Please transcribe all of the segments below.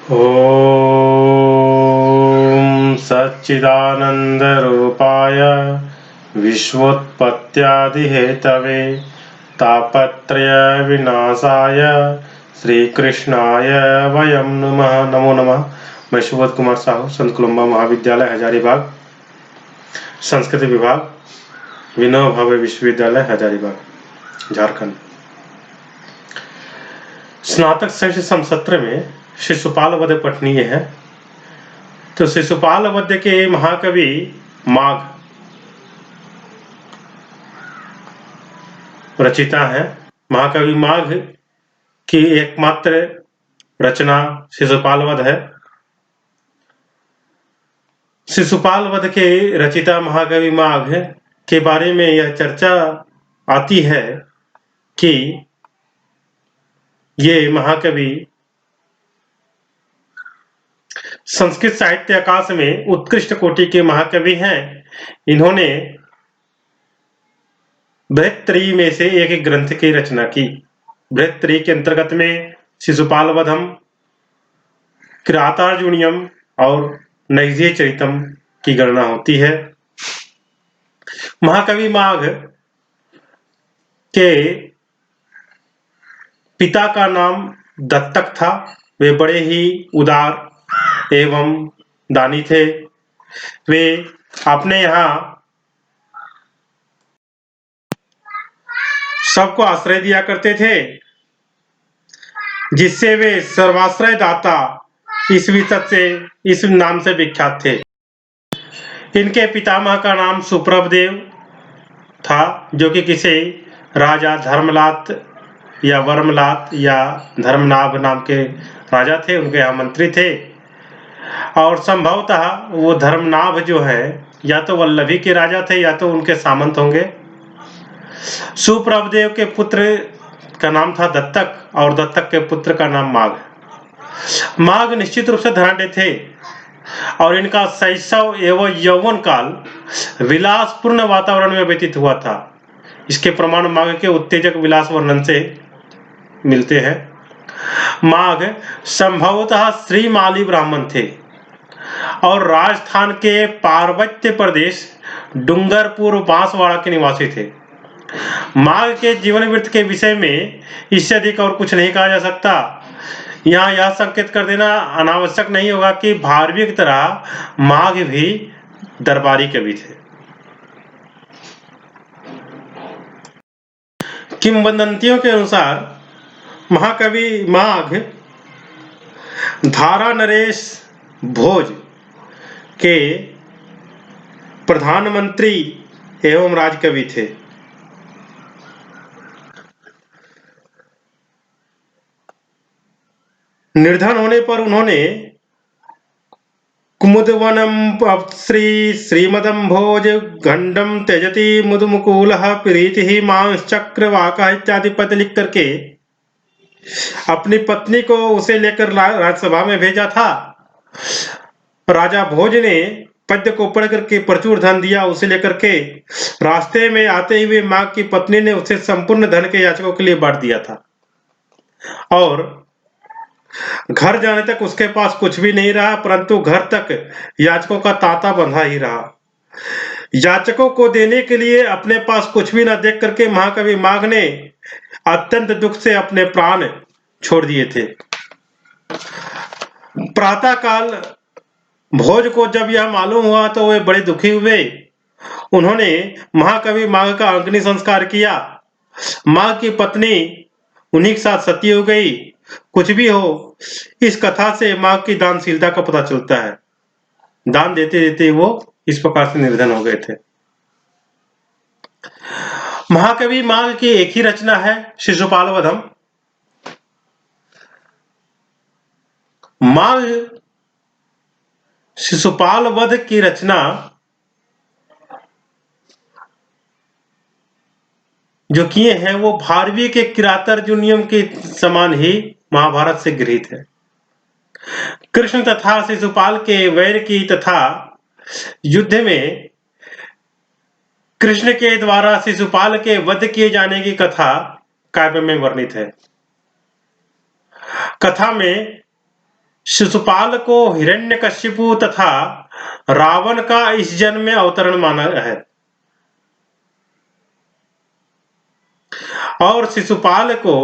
ॐ सच्चिदानन्दरूपाय विश्वोत्पत्त्यादिहेतवे तापत्रयविनाशाय श्रीकृष्णाय वयं नमः। नमो नमः। मैं सुबोध कुमार साहू, संत कोलंबा महाविद्यालय हजारीबाग, संस्कृत विभाग, विनोबा भावे विश्वविद्यालय हजारीबाग, झारखंड। स्नातक सम सत्र में शिशुपाल वध पठनीय है। तो शिशुपाल वध के महाकवि माघ रचिता है। महाकवि माघ की एकमात्र रचना शिशुपाल वध है। शिशुपाल वध के रचिता महाकवि माघ के बारे में यह चर्चा आती है कि ये महाकवि संस्कृत साहित्य आकाश में उत्कृष्ट कोटि के महाकवि हैं। इन्होंने बृहत्त्रयी में से एक ग्रंथ की रचना की। बृहत्त्रयी के अंतर्गत में शिशुपाल वधम, किरातार्जुनीयम और नैषधीय चरितम की गणना होती है। महाकवि माघ के पिता का नाम दत्तक था। वे बड़े ही उदार एवं दानी थे। वे अपने यहाँ सबको आश्रय दिया करते थे, जिससे वे सर्वाश्रय दाता इस नाम से विख्यात थे। इनके पितामह का नाम सुप्रभदेव था, जो कि किसी राजा धर्मलात या वर्मलात या धर्मनाभ नाम के राजा थे। उनके यहाँ मंत्री थे और संभवतः वो धर्मनाभ जो है या तो वल्लभी के राजा थे या तो उनके सामंत होंगे। सुप्रभदेव के पुत्र का नाम था दत्तक और दत्तक के पुत्र का नाम माघ। माघ निश्चित रूप से धनाढ्य थे और इनका शैशव एवं यौवन काल विलासपूर्ण वातावरण में व्यतीत हुआ था। इसके प्रमाण माघ के उत्तेजक विलास वर्णन से मिलते हैं। माघ संभवतः श्रीमाली ब्राह्मण थे और राजस्थान के पार्वत्य प्रदेश डूंगरपुर बांसवाड़ा के निवासी थे। माघ के जीवन वृत्त के विषय में इससे अधिक और कुछ नहीं कहा जा सकता। यहाँ यह संकेत कर देना अनावश्यक नहीं होगा कि भारवी की तरह माघ भी दरबारी कवि थे। किंवदंतियों के अनुसार महाकवि माघ धारा नरेश भोज के प्रधानमंत्री एवं राजकवि थे। निर्धन होने पर उन्होंने कुमुदवनम श्रीमदम भोज गंडम त्यजति मुदमुकूलः प्रीति मांश्चक्रवाकः इत्यादि पद लिख करके अपनी पत्नी को उसे लेकर राज्यसभा में भेजा था। राजा भोज ने पद्य को पढ़ करके प्रचुर धन दिया। उसे लेकर के रास्ते में आते हुए माँ की पत्नी ने उसे संपूर्ण धन के याचकों के लिए बांट दिया था और घर जाने तक उसके पास कुछ भी नहीं रहा, परंतु घर तक याचकों का तांता बंधा ही रहा। याचकों को देने के लिए अपने पास कुछ भी न देख करके महाकवि माघ ने अत्यंत दुख से अपने प्राण छोड़ दिए थे। प्रातः काल भोज को जब यह मालूम हुआ तो वे बड़े दुखी हुए। उन्होंने महाकवि माघ का अग्नि संस्कार किया। माघ की पत्नी उन्हीं के साथ सती हो गई। कुछ भी हो, इस कथा से माघ की दानशीलता का पता चलता है। दान देते देते वो इस प्रकार से निर्धन हो गए थे। महाकवि माघ की एक ही रचना है, शिशुपाल वधम। माघ शिशुपाल वध की रचना जो किए हैं वो भारवी के किरातार्जुनीयम के समान ही महाभारत से गृहीत है। कृष्ण तथा शिशुपाल के वैर की तथा युद्ध में कृष्ण के द्वारा शिशुपाल के वध किए जाने की कथा काव्य में वर्णित है। कथा में शिशुपाल को हिरण्यकशिपु तथा रावण का इस जन्म में अवतरण माना है और शिशुपाल को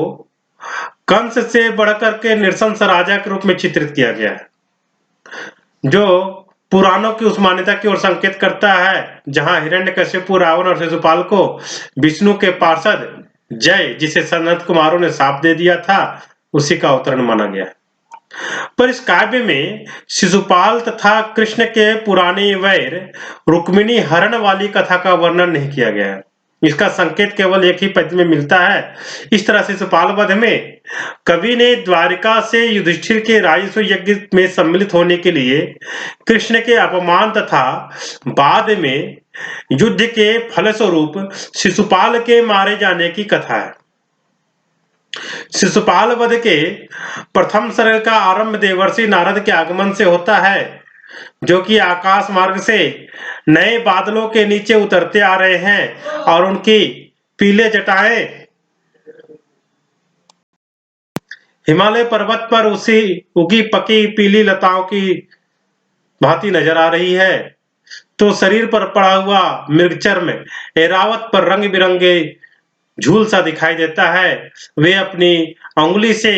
कंस से बढ़कर के नृशंस राजा के रूप में चित्रित किया गया है, जो पुराणों की उस मान्यता की ओर संकेत करता है जहां हिरण्यकशिपु, रावण और शिशुपाल को विष्णु के पार्षद जय, जिसे सनत कुमारों ने शाप दे दिया था, उसी का अवतरण माना गया है। पर इस काव्य में शिशुपाल तथा कृष्ण के पुराने वैर रुक्मिणी हरण वाली कथा का वर्णन नहीं किया गया है। इसका संकेत केवल एक ही पद्य में मिलता है। इस तरह शिशुपाल वध में कवि ने द्वारिका से युधिष्ठिर के राजस्व यज्ञ में सम्मिलित होने के लिए कृष्ण के अपमान तथा बाद में युद्ध के फलस्वरूप शिशुपाल के मारे जाने की कथा है। शिशुपाल वध के प्रथम सर्ग का आरंभ देवर्षि नारद के आगमन से होता है, जो कि आकाश मार्ग से नए बादलों के नीचे उतरते आ रहे हैं और उनकी पीले जटाएं हिमालय पर्वत पर उसी उगी पकी पीली लताओं की भांति नजर आ रही है। तो शरीर पर पड़ा हुआ मृगचर्म ऐरावत पर रंग बिरंगे झूल सा दिखाई देता है। वे अपनी अंगुली से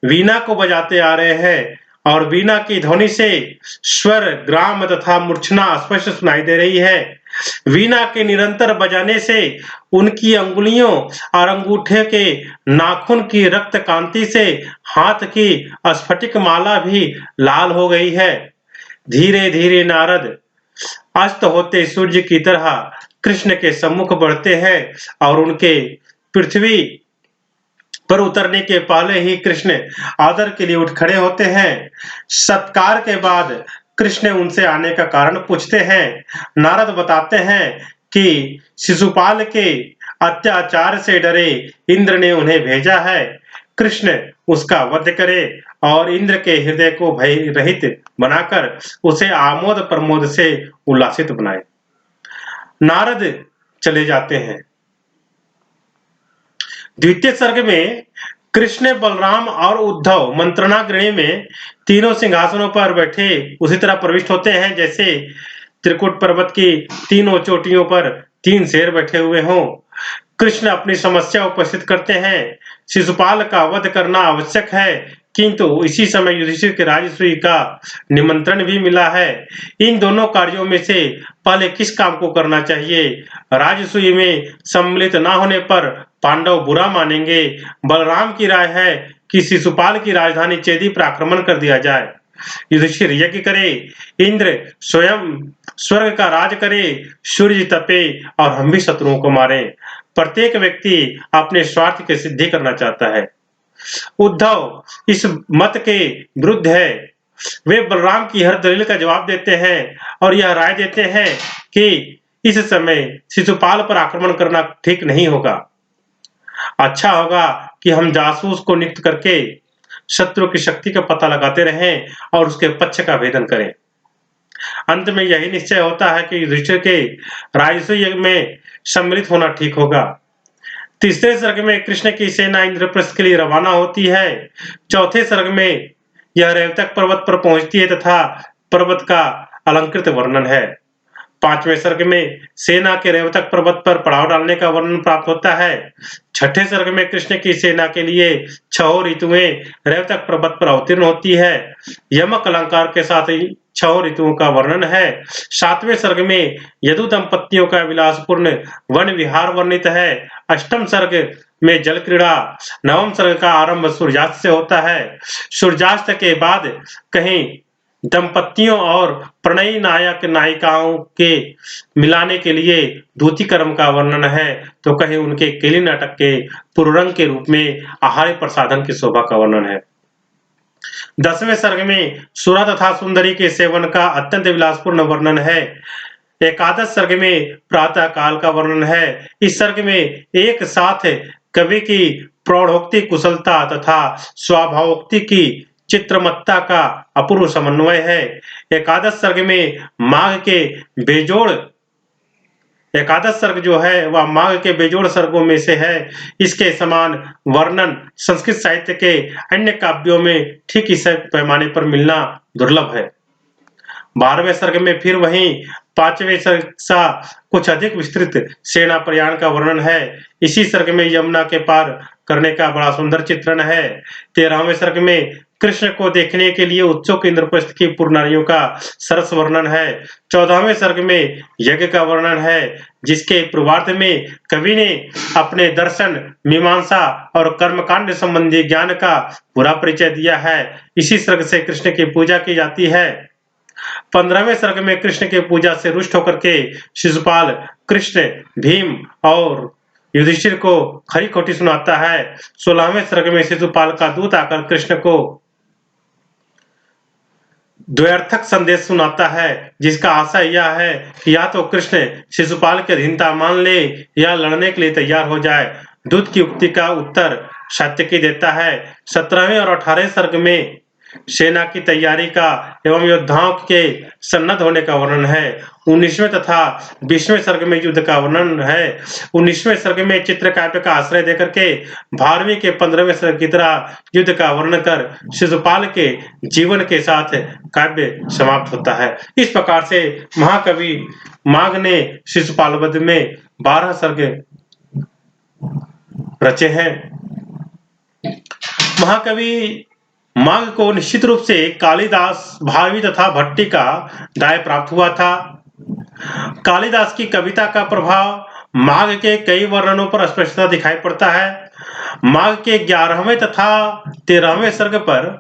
वीणा को बजाते आ रहे हैं और वीणा की ध्वनि से स्वर, ग्राम तथा मूर्छना स्पष्ट सुनाई दे रही है। वीणा के निरंतर बजाने से उनकी अंगुलियों और अंगूठे के नाखून की रक्त कांति से हाथ की स्फटिक माला भी लाल हो गई है। धीरे धीरे नारद अस्त होते सूर्य की तरह कृष्ण के सम्मुख बढ़ते हैं और उनके पृथ्वी पर उतरने के पहले ही कृष्ण आदर के लिए उठ खड़े होते हैं। सत्कार के बाद कृष्ण उनसे आने का कारण पूछते हैं। नारद बताते हैं कि शिशुपाल के अत्याचार से डरे इंद्र ने उन्हें भेजा है। कृष्ण उसका वध करे और इंद्र के हृदय को भय रहित बनाकर उसे आमोद प्रमोद से उल्लासित बनाए। नारद चले जाते हैं। द्वितीय सर्ग में कृष्ण, बलराम और उद्धव मंत्रणा गृह में तीनों सिंहासनों पर बैठे उसी तरह प्रविष्ट होते हैं जैसे त्रिकुट पर्वत की तीनों चोटियों पर तीन शेर बैठे हुए हों। कृष्ण अपनी समस्या उपस्थित करते हैं। शिशुपाल का वध करना आवश्यक है, किंतु इसी समय युधिष्ठिर के राजसूय का निमंत्रण भी मिला है। इन दोनों कार्यों में से पहले किस काम को करना चाहिए? राजसूय में सम्मिलित न होने पर पांडव बुरा मानेंगे। बलराम की राय है कि शिशुपाल की राजधानी चेदी पर आक्रमण कर दिया जाए। युधिष्ठिर यज्ञ करे, इंद्र स्वयं स्वर्ग का राज करे, सूर्य तपे और हम भी शत्रुओं को मारें। प्रत्येक व्यक्ति अपने स्वार्थ की सिद्धि करना चाहता है। उद्धव इस मत के विरुद्ध है। वे बलराम की हर दलील का जवाब देते हैं और यह राय देते हैं कि इस समय शिशुपाल पर आक्रमण करना ठीक नहीं होगा। अच्छा होगा कि हम जासूस को नियुक्त करके शत्रु की शक्ति का पता लगाते रहें और उसके पक्ष का भेदन करें। अंत में यही निश्चय होता है कि युधिष्ठिर के राजसूय यज्ञ में सम्मिलित होना ठीक होगा। तीसरे सर्ग में कृष्ण की सेना इंद्रप्रस्थ के लिए रवाना होती है। चौथे सर्ग में यह रेवतक पर्वत पर पहुंचती है तथा पर्वत का अलंकृत वर्णन है। पांचवें सर्ग में सेना के रेवतक पर्वत पर पड़ाव डालने का वर्णन प्राप्त होता है। छठे सर्ग में कृष्ण की सेना के लिए 6 ऋतुएं रेवतक पर्वत पर अवतीर्ण होती है। यमक अलंकार के साथ 6 ऋतुओं का वर्णन है। 7वें सर्ग में यदु दंपतियों का विलासपूर्ण वन विहार वर्णित है। 8वें सर्ग में जल क्रीड़ा। 9वें सर्ग का आरंभ सूर्यास्त से होता है। सूर्यास्त के बाद कहीं दंपतियों और प्रणयी नायक नायिकाओं के मिलाने के लिए दूती कर्म का वर्णन है, तो कहीं उनके केली नाटक के पुररंग के रूप में आहार्य प्रसाधन की शोभा का वर्णन है। 10वें सर्ग में सुरा तथा सुंदरी के सेवन का अत्यंत विलासपूर्ण वर्णन है। एकादश सर्ग में प्रातः काल का वर्णन है। इस सर्ग में एक साथ कवि की प्रौढ़ोक्ति कुशलता तथा स्वाभावोक्ति की चित्रमत्ता का अपूर्व समन्वय है। एकादश सर्ग में माघ के बेजोड़ एकादश सर्ग जो है वह माघ के बेजोड़ सर्गों में से है। इसके समान वर्णन संस्कृत साहित्य के अन्य काव्यों में ठीक इस पैमाने पर मिलना दुर्लभ है। 12वें सर्ग में फिर वहीं 5वें सर्ग सा कुछ अधिक विस्तृत सेना प्रयाण का वर्णन है। इसी सर्ग में यमुना के पार करने का बड़ा सुंदर चित्रण है। 13वें सर्ग में कृष्ण को देखने के लिए उत्सुक इंद्रप्रस्थ की पूर्व नारियों का सरस वर्णन है। 14वें सर्ग में यज्ञ का वर्णन है, जिसके पूर्वार्ध में कवि ने अपने दर्शन, मीमांसा और कर्मकांड संबंधी ज्ञान का पूरा परिचय दिया है। इसी सर्ग से कृष्ण की पूजा की जाती है। 15वें सर्ग में कृष्ण के पूजा से रुष्ट होकर के शिशुपाल कृष्ण, भीम और युधिष्ठिर को खरी खोटी सुनाता है। 16वें सर्ग में शिशुपाल का दूत आकर कृष्ण को द्व्यर्थक संदेश सुनाता है, जिसका आशय यह है कि या तो कृष्ण शिशुपाल की अधीनता मान ले या लड़ने के लिए तैयार हो जाए। दूत की उक्ति का उत्तर सात्यकी देता है। 17वें और 18वें सर्ग में सेना की तैयारी का एवं योद्धाओं के सन्नद्ध होने का वर्णन है। 19वें तथा 20वें सर्ग में युद्ध का वर्णन है। 19वें सर्ग में चित्रकाव्य का आश्रय देकर के 12वीं के 15वें सर्ग की तरह युद्ध का वर्णन कर शिशुपाल के जीवन के साथ काव्य समाप्त होता है। इस प्रकार से महाकवि माघ ने शिशुपाल वध में 12 सर्ग रचे हैं। महाकवि माघ को निश्चित रूप से कालिदास, भारवी तथा भट्टी का दाय प्राप्त हुआ था। कालिदास की कविता का प्रभाव माघ के कई वर्णनों पर स्पष्टता दिखाई पड़ता है। माघ के 11वें तथा 13वें सर्ग पर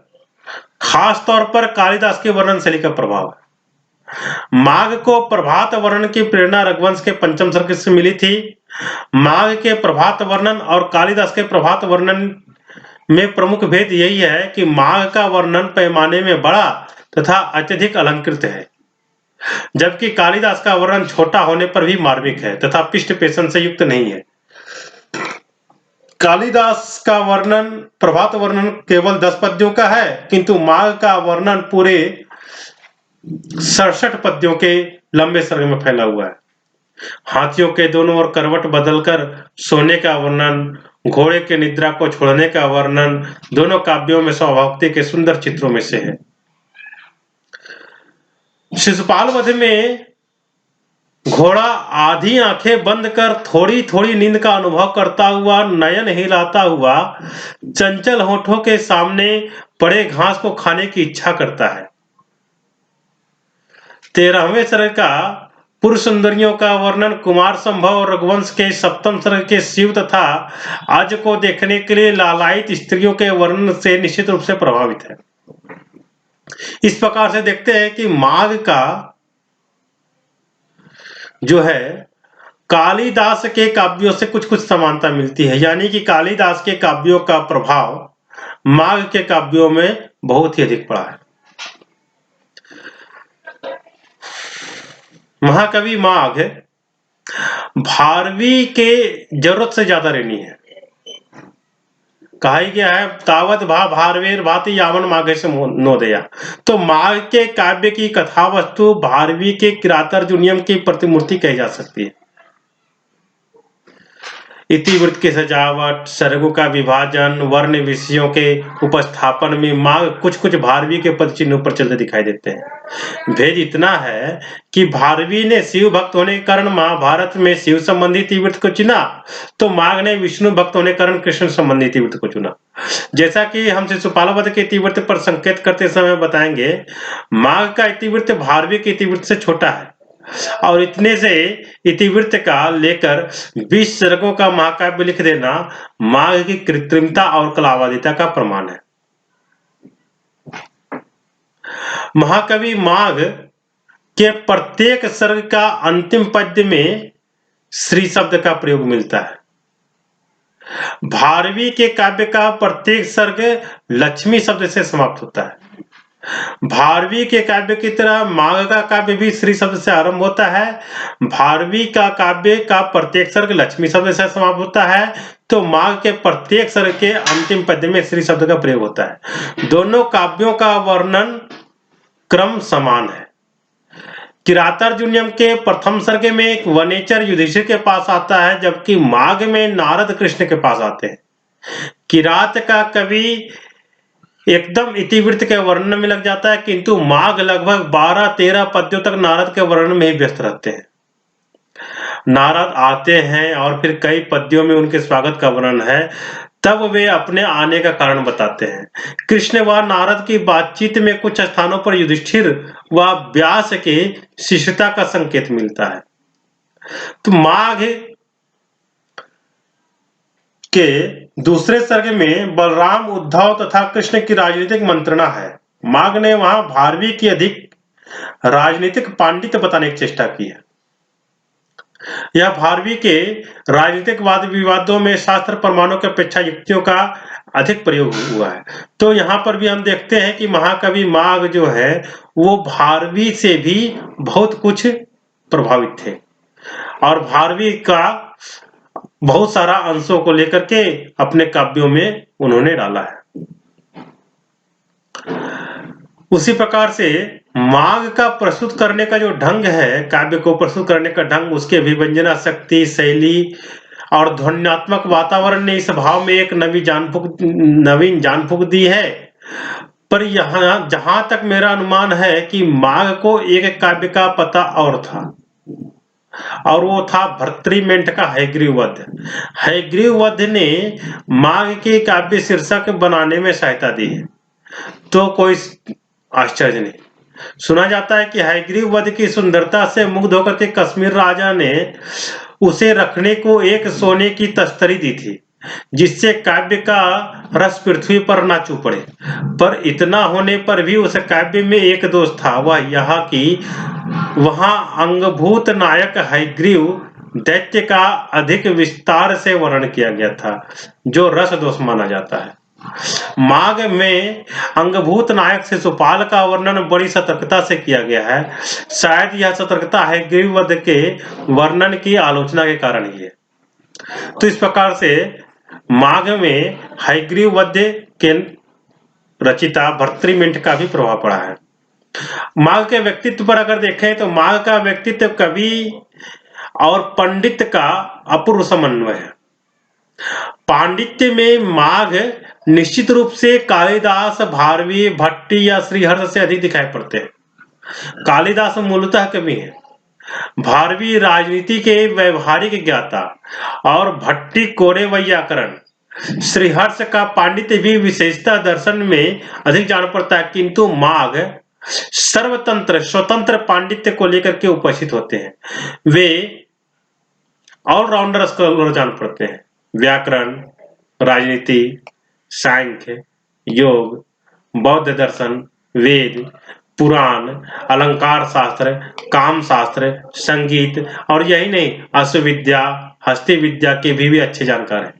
खास तौर पर कालिदास की वर्णन शैली का प्रभाव है। माघ को प्रभात वर्णन की प्रेरणा रघुवंश के 5म सर्ग से मिली थी। माघ के प्रभात वर्णन और कालिदास के प्रभात वर्णन में प्रमुख भेद यही है कि माघ का वर्णन पैमाने में बड़ा तथा अत्यधिक अलंकृत है, जबकि कालिदास का वर्णन छोटा होने पर भी मार्मिक है तथा पिष्ट पेशन से युक्त नहीं है। कालिदास का वर्णन, प्रभात वर्णन केवल 10 पद्यों का है, किंतु माघ का वर्णन पूरे 67 पद्यों के लंबे सर्ग में फैला हुआ है। हाथियों के दोनों ओर करवट बदलकर सोने का वर्णन, घोड़े के निद्रा को छोड़ने का वर्णन दोनों काव्यों में स्वभावोक्ति के सुंदर चित्रों में से है। शिशुपाल वध में घोड़ा आधी आंखें बंद कर थोड़ी थोड़ी नींद का अनुभव करता हुआ, नयन हिलाता हुआ, चंचल होठों के सामने पड़े घास को खाने की इच्छा करता है। 13वें सर्ग का पुरुष सुंदरियों का वर्णन कुमार संभव और रघुवंश के 7म सर्ग के शिव तथा आज को देखने के लिए लालायित स्त्रियों के वर्णन से निश्चित रूप से प्रभावित है। इस प्रकार से देखते हैं कि माघ का जो है कालिदास के काव्यों से कुछ कुछ समानता मिलती है, यानी कि कालिदास के काव्यों का प्रभाव माघ के काव्यों में बहुत ही अधिक पड़ा है। महाकवि माघ भारवी के जरूरत से ज्यादा ऋणी है। कहा गया है तावत भा भारवेर भाति यावन माघे से नोदया। तो माघ के काव्य की कथा वस्तु भारवी के किरातार्जुनीयम की प्रतिमूर्ति कही जा सकती है। इतिवृत्त की सजावट, सर्गों का विभाजन, वर्ण विषयों के उपस्थापन में माघ कुछ कुछ भारवी के पद चिन्हों पर चलते दिखाई देते हैं। भेद इतना है कि भारवी ने शिव भक्त होने के कारण महाभारत में शिव संबंधी इतिवृत्त को चुना, तो माघ ने विष्णु भक्त होने के कारण कृष्ण संबंधी इतिवृत्त को चुना। जैसा कि हम शिशुपाल वध के इतिवृत्त पर संकेत करते समय बताएंगे, माघ का इतिवृत्त भारवी के इतिवृत्त से छोटा है और इतने से इतिवृत्त का लेकर 20 सर्गों का महाकाव्य लिख देना माघ की कृत्रिमता और कलावादिता का प्रमाण है। महाकवि माघ के प्रत्येक सर्ग का अंतिम पद्य में श्री शब्द का प्रयोग मिलता है। भारवी के काव्य का प्रत्येक सर्ग लक्ष्मी शब्द से समाप्त होता है। भारवी के काव्य की तरह माघ का काव्य भी श्री शब्द से आरंभ होता है। भारवी का काव्य का प्रत्येक सर्ग लक्ष्मी शब्द से समाप्त होता है, तो माघ के प्रत्येक सर्ग के अंतिम पद्य में श्री शब्द का प्रयोग होता है। दोनों काव्यों का वर्णन क्रम समान है, किरातार्जुनीयम के प्रथम सर्ग में वनेचर युधिष्ठिर के पास आता है, जबकि माघ में नारद कृष्ण के पास आते हैं। किरात का कवि एकदम इतिवृत्त के वर्णन में लग जाता है, किंतु माघ लगभग 12-13 पद्यों तक नारद के वर्णन में ही व्यस्त रहते हैं। नारद आते हैं और फिर कई पद्यों में उनके स्वागत का वर्णन है, तब वे अपने आने का कारण बताते हैं। कृष्ण व नारद की बातचीत में कुछ स्थानों पर युधिष्ठिर व व्यास के शिष्यता का संकेत मिलता है। तो माघ के दूसरे सर्ग में बलराम, उद्धव तथा कृष्ण की राजनीतिक मंत्रणा है। माघ ने वहां भारवी की अधिक राजनीतिक पांडित्य बताने की चेष्टा की है। यह भारवी के राजनीतिक वाद विवादों में शास्त्र प्रमाणों की अपेक्षा युक्तियों का अधिक प्रयोग हुआ है। तो यहाँ पर भी हम देखते हैं कि महाकवि माघ जो है वो भारवी से भी बहुत कुछ प्रभावित थे और भारवी का बहुत सारा अंशों को लेकर के अपने काव्यों में उन्होंने डाला है। उसी प्रकार से माघ का प्रस्तुत करने का जो ढंग है, काव्य को प्रस्तुत करने का ढंग, उसके अभिव्यंजना शक्ति, शैली और ध्वन्यात्मक वातावरण ने इस भाव में एक नवीन जान फूंक दी है। पर यहाँ जहां तक मेरा अनुमान है कि माघ को एक काव्य का पता और था, और वो था भर्तृमेंट का हयग्रीव वध। हयग्रीव वध ने माघ के काव्य शीर्षक बनाने में सहायता दी है, तो कोई आश्चर्य नहीं। सुना जाता है कि हयग्रीव वध की सुंदरता से मुग्ध होकर के कश्मीर राजा ने उसे रखने को एक सोने की तस्तरी दी थी, जिससे काव्य का रस पृथ्वी पर ना चू पड़े। पर इतना होने पर भी उस काव्य में एक दोष था, वह यह कि वहां अंगभूत नायक हयग्रीव दैत्य का अधिक विस्तार से वर्णन किया गया था, जो रस दोष माना जाता है। माघ में अंगभूत नायक शिशुपाल का वर्णन बड़ी सतर्कता से किया गया है। शायद यह सतर्कता हयग्रीव वध के वर्णन की आलोचना के कारण ही है। तो इस प्रकार से माघ में हयग्रीव वध के रचिता भर्तृमेंट का भी प्रभाव पड़ा है। माघ के व्यक्तित्व पर अगर देखें तो माघ का व्यक्तित्व कवि और पंडित का अपूर्व समन्वय है। पांडित्य में माघ निश्चित रूप से कालिदास, भारवी, भट्टी या श्रीहर्ष से अधिक दिखाई पड़ते हैं। कालिदास मूलतः कवि हैं, भारवी राजनीति के व्यवहारिक ज्ञाता और भट्टी कोरे व्याकरण। श्रीहर्ष का पांडित्य भी विशेषता दर्शन में अधिक जान पड़ता है, किंतु माघ सर्वतंत्र स्वतंत्र पांडित्य को लेकर के उपस्थित होते हैं। वे ऑलराउंडर स्कॉलर जान पड़ते हैं। व्याकरण, राजनीति, सांख्य, योग, बौद्ध दर्शन, वेद, पुराण, अलंकार शास्त्र, काम शास्त्र, संगीत और यही नहीं अश्वविद्या, हस्ती विद्या के भी अच्छे जानकार हैं।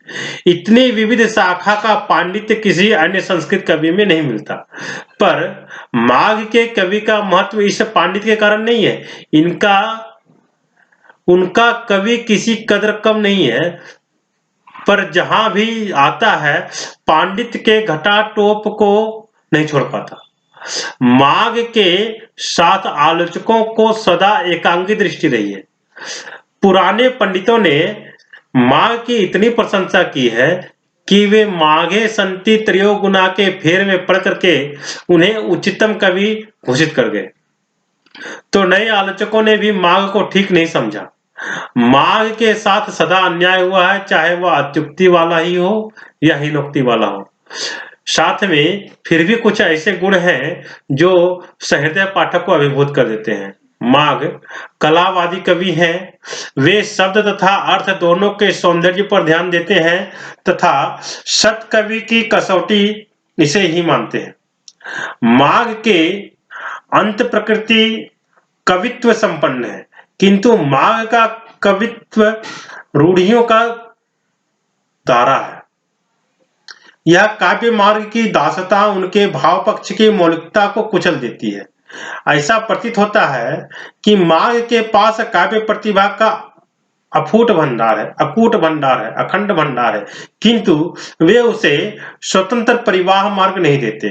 इतनी विविध शाखा का पांडित्य किसी अन्य संस्कृत कवि में नहीं मिलता। पर माघ के कवि का महत्व इस पांडित्य के कारण नहीं है, उनका कवि किसी कदर कम नहीं है, पर जहां भी आता है पांडित्य के घटाटोप को नहीं छोड़ पाता। माघ के साथ आलोचकों को सदा एकांगी दृष्टि रही है। पुराने पंडितों ने माघ की इतनी प्रशंसा की है कि वे माघे संति त्रयोगुना के फेर में पड़ करके उन्हें उच्चतम कवि घोषित कर गए। तो नए आलोचकों ने भी माघ को ठीक नहीं समझा। माघ के साथ सदा अन्याय हुआ है, चाहे वह अत्युक्ति वाला ही हो या हीनोक्ति वाला हो। साथ में फिर भी कुछ ऐसे गुण हैं जो सहृदय पाठक को अभिभूत कर देते हैं। माघ कलावादी कवि हैं। वे शब्द तथा अर्थ दोनों के सौंदर्य पर ध्यान देते हैं तथा सत कवि की कसौटी इसे ही मानते हैं। माघ के अंत प्रकृति कवित्व संपन्न है, किंतु माघ का कवित्व रूढ़ियों का धारा है। यह काव्य मार्ग की दासता उनके भाव पक्ष की मौलिकता को कुचल देती है। ऐसा प्रतीत होता है कि माघ के पास काव्य प्रतिभा का अकूट भंडार है, अखंड भंडार है, किंतु वे उसे स्वतंत्र परिवाह मार्ग नहीं देते।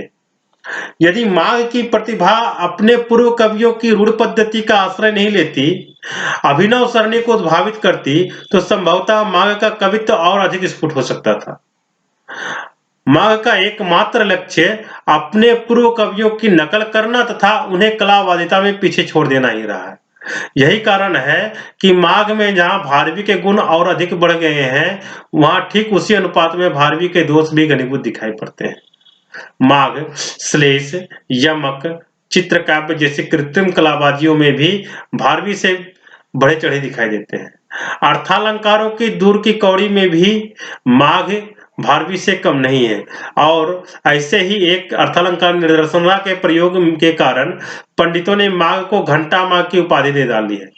यदि माघ की प्रतिभा अपने पूर्व कवियों की रूढ़ पद्धति का आश्रय नहीं लेती, अभिनव सरणी को उद्भावित करती, तो संभवतः माघ का कवित्व और अधिक स्फुट हो सकता था। माघ का एकमात्र लक्ष्य अपने पूर्व कवियों की नकल करना तथा उन्हें कलावादिता में पीछे छोड़ देना ही रहा है। यही कारण है कि माघ में जहां भारवी के गुण और अधिक बढ़ गए हैं, वहां ठीक उसी अनुपात में भारवी के दोष भी घनीभूत दिखाई पड़ते हैं। माघ, श्लेष, यमक, चित्रकाव्य जैसी कृत्रिम कलाबाजियों में भी भारवी से बढ़े चढ़े दिखाई देते हैं। अर्थालंकारों की दूर की कौड़ी में भी माघ भारवी से कम नहीं है, और ऐसे ही एक अर्थालंकार निर्देशना के प्रयोग के कारण पंडितों ने माघ को घंटा माघ की उपाधि दे डाली है।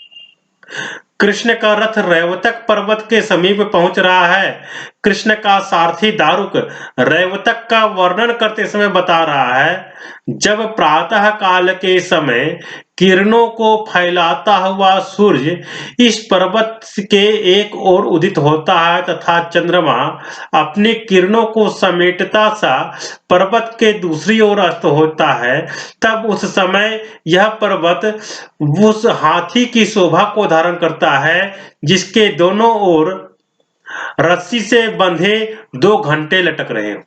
कृष्ण का रथ रैवतक पर्वत के समीप पहुंच रहा है। कृष्ण का सारथी दारुक रैवतक का वर्णन करते समय बता रहा है, जब प्रातः काल के समय किरणों को फैलाता हुआ सूर्य इस पर्वत के एक ओर उदित होता है तथा चंद्रमा अपनी किरणों को समेटता सा पर्वत के दूसरी ओर अस्त होता है, तब उस समय यह पर्वत उस हाथी की शोभा को धारण करता है जिसके दोनों ओर रस्सी से बंधे 2 घंटे लटक रहे हैं।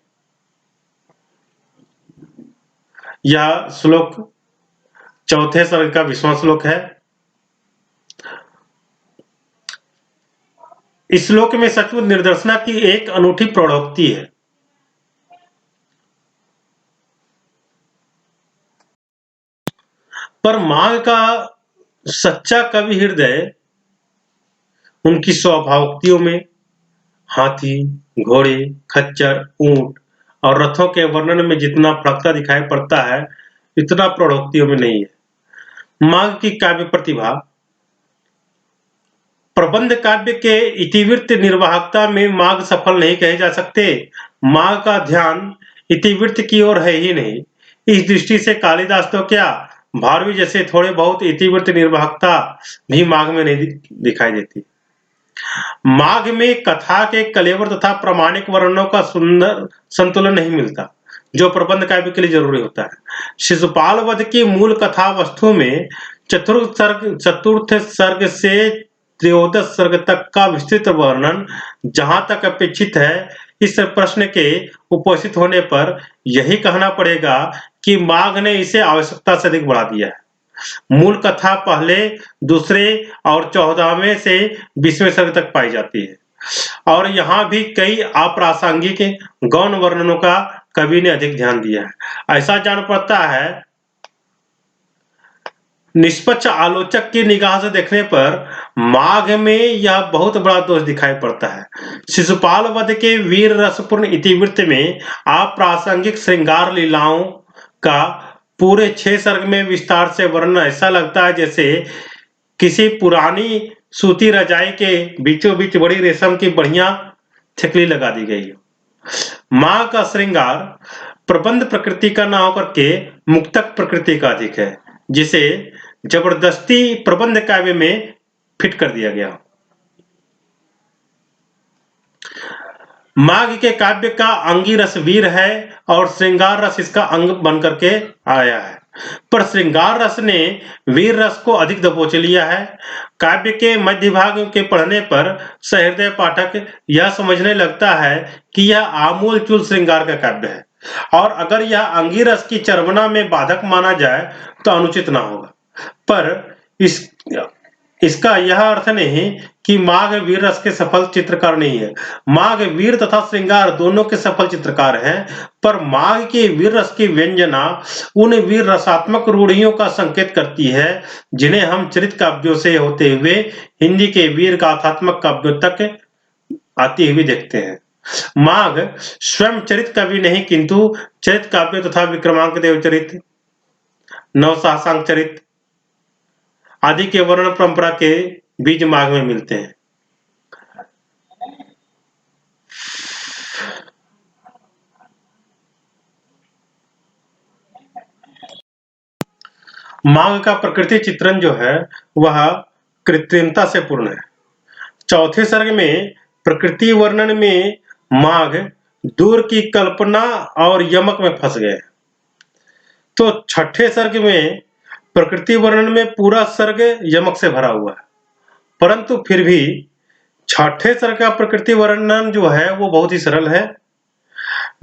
यह श्लोक चौथे सर्ग का 20वां श्लोक है। इस श्लोक में सचमुच निर्देशना की एक अनूठी प्रौढ़ोक्ति है। पर माघ का सच्चा कवि हृदय उनकी स्वभावोक्तियों में हाथी, घोड़े, खच्चर, ऊंट और रथों के वर्णन में जितना फड़कता दिखाई पड़ता है, इतना प्रौढ़ोक्तियों में नहीं है। माघ की काव्य प्रतिभा प्रबंध काव्य के इतिवृत्त निर्वाहकता में माघ सफल नहीं कहे जा सकते। माघ का ध्यान इतिवृत्त की ओर है ही नहीं। इस दृष्टि से कालिदास तो क्या, भारवी जैसे थोड़े बहुत इतिवृत्त निर्वाहकता भी माघ में नहीं दिखाई देती। माघ में कथा के कलेवर तथा प्रामाणिक वर्णनों का सुंदर संतुलन नहीं मिलता, जो प्रबंध काव्य के लिए जरूरी होता है। शिशुपाल वध की मूल कथा वस्तु में चतुर्थ सर्ग से त्रयोदश सर्ग तक का विस्तृत वर्णन जहां तक अपेक्षित है, इस प्रश्न के उपस्थित होने पर यही कहना पड़ेगा कि माघ ने इसे आवश्यकता से अधिक बढ़ा दिया है। मूल कथा पहले, दूसरे और 14वें से 20वें सर्ग तक पाई जाती है, और यहाँ भी कई अप्रासंगिक गौण वर्णनों का कवि ने अधिक ध्यान दिया है। ऐसा जान पड़ता है, निष्पक्ष आलोचक की निगाह से देखने पर माघ में यह बहुत बड़ा दोष दिखाई पड़ता है। शिशुपाल वध के वीर रसपूर्ण इतिवृत्त में अप्रासंगिक श्रृंगार लीलाओं का पूरे 6 सर्ग में विस्तार से वर्णन ऐसा लगता है जैसे किसी पुरानी सूती रजाई के बीचों बीच बड़ी रेशम की बढ़िया थिकली लगा दी गई हो। माँ का श्रृंगार प्रबंध प्रकृति का न होकर के मुक्तक प्रकृति का अधिक है, जिसे जबरदस्ती प्रबंध काव्य में फिट कर दिया गया। माघ के काव्य का अंगी रस वीर है और श्रृंगार रस इसका अंग बन करके आया है, पर श्रृंगार रस ने वीर रस को अधिक दबोच लिया है। काव्य के मध्य भाग के पढ़ने पर सहृदय पाठक यह समझने लगता है कि यह आमूल चूल श्रृंगार का काव्य है, और अगर यह अंगी रस की चर्वना में बाधक माना जाए तो अनुचित ना होगा। पर इसका यह अर्थ नहीं कि माघ वीर रस के सफल चित्रकार नहीं है। माघ वीर तथा श्रृंगार दोनों के सफल चित्रकार हैं, पर माघ के वीर रस की व्यंजना उन वीर रसात्मक रूढ़ियों का संकेत करती है जिन्हें हम चरित काव्यों से होते हुए हिंदी के वीर गाथात्मक काव्यों तक आती हुई देखते हैं। माघ स्वयं चरित कवि नहीं, किंतु चरित काव्य तथा विक्रमांक देव चरित, नवसाहसांक चरित आदि के वर्णन परंपरा के बीज माघ में मिलते हैं। माघ का प्रकृति चित्रण जो है वह कृत्रिमता से पूर्ण है। चौथे सर्ग में प्रकृति वर्णन में माघ दूर की कल्पना और यमक में फंस गए। तो छठे सर्ग में प्रकृति वर्णन में पूरा सर्ग यमक से भरा हुआ है, परंतु फिर भी छठे सर्ग का प्रकृति वर्णन जो है वो बहुत ही सरल है।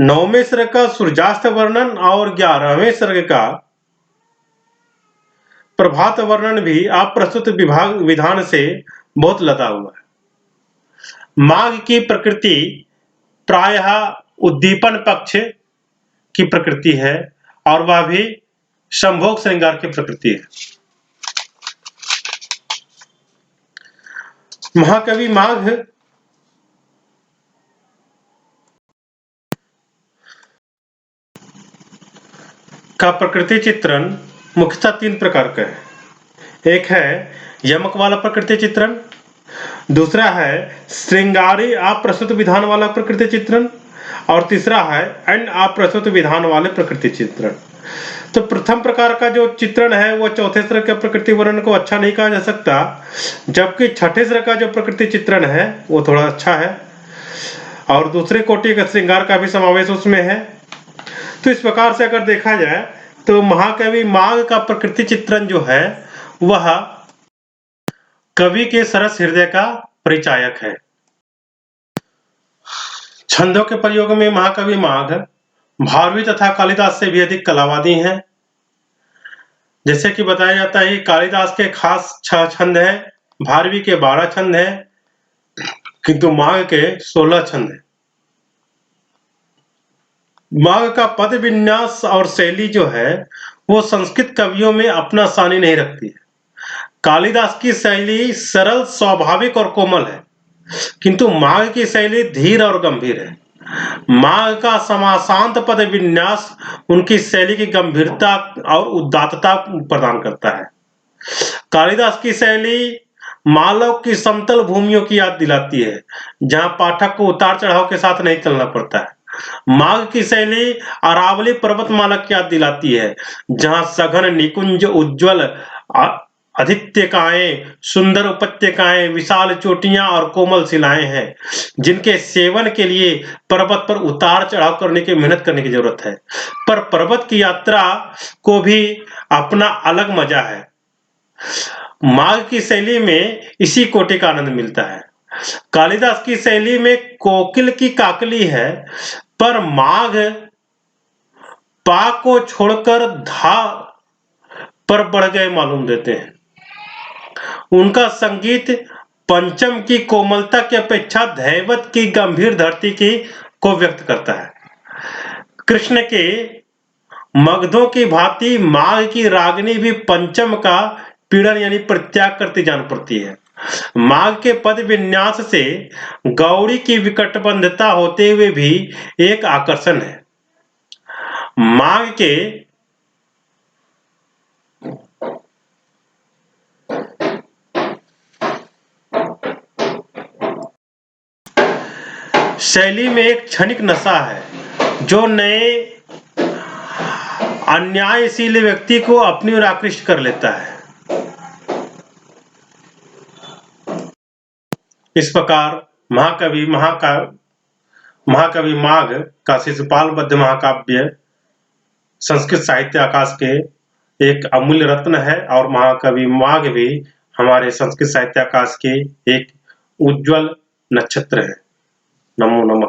नौवें सर्ग का सूर्यास्त वर्णन और 11वें सर्ग का प्रभात वर्णन भी अप्रस्तुत विभाग विधान से बहुत लदा हुआ है। माघ की प्रकृति प्रायः उद्दीपन पक्ष की प्रकृति है और वह भी संभोग श्रृंगार की प्रकृति है। महाकवि माघ का प्रकृति चित्रण मुख्यतः 3 प्रकार का है। एक है यमक वाला प्रकृति चित्रण, दूसरा है श्रृंगारी अप्रस्तुत विधान वाला प्रकृति चित्रण और तीसरा है अन्य अप्रस्तुत विधान वाले प्रकृति चित्रण। तो प्रथम प्रकार का जो चित्रण है वो चौथे सर्ग के प्रकृति वर्णन को अच्छा नहीं कहा जा सकता, जबकि छठे सर्ग का जो प्रकृति चित्रण है वो थोड़ा अच्छा है और दूसरे कोटि का श्रृंगार का भी समावेश उसमें है। तो इस प्रकार से अगर देखा जाए तो महाकवि माघ का प्रकृति चित्रण जो है वह कवि के सरस हृदय का परिचायक है। छंदों के प्रयोग में महाकवि माघ भारवी तथा कालिदास से भी अधिक कलावादी हैं। जैसे कि बताया जाता है कालिदास के खास 6 छंद हैं, भारवी के 12 छंद हैं, किंतु माघ के 16 छंद हैं। माघ का पद विन्यास और शैली जो है वो संस्कृत कवियों में अपना सानी नहीं रखती है। कालिदास की शैली सरल, स्वाभाविक और कोमल है, किंतु माघ की शैली धीर और गंभीर है। माघ का समासांत पद विन्यास उनकी शैली की गंभीरता और उदात्तता प्रदान करता है। कालिदास की शैली मालव की समतल भूमियों की याद दिलाती है, जहां पाठक को उतार चढ़ाव के साथ नहीं चलना पड़ता है। माघ की शैली अरावली पर्वतमाला की याद दिलाती है, जहां सघन निकुंज, उज्ज्वल आदित्यकाएं, सुंदर उपत्यकाएं, विशाल चोटियां और कोमल शिलाएं हैं, जिनके सेवन के लिए पर्वत पर उतार चढ़ाव करने की मेहनत करने की जरूरत है। पर पर्वत की यात्रा को भी अपना अलग मजा है। माघ की शैली में इसी कोटि का आनंद मिलता है। कालिदास की शैली में कोकिल की काकली है, पर माघ पा को छोड़कर धा पर बढ़ गए मालूम देते हैं। उनका संगीत पंचम की कोमलता की अपेक्षा दैवत की गंभीर धरती की को व्यक्त करता है। कृष्ण के मगधों की भांति माघ की रागिनी भी पंचम का पीड़न यानी परित्याग करती जान पड़ती है। माघ के पद विन्यास से गौड़ी की विकटबंधता होते हुए भी एक आकर्षण है। माघ के शैली में एक क्षणिक नशा है जो नए अन्यायशील व्यक्ति को अपनी ओर आकृष्ट कर लेता है। इस प्रकार महाकवि माघ का शिशुपालवध महाकाव्य संस्कृत साहित्य आकाश के एक अमूल्य रत्न है और महाकवि माघ भी हमारे संस्कृत साहित्य आकाश के एक उज्जवल नक्षत्र है। नमो नमः।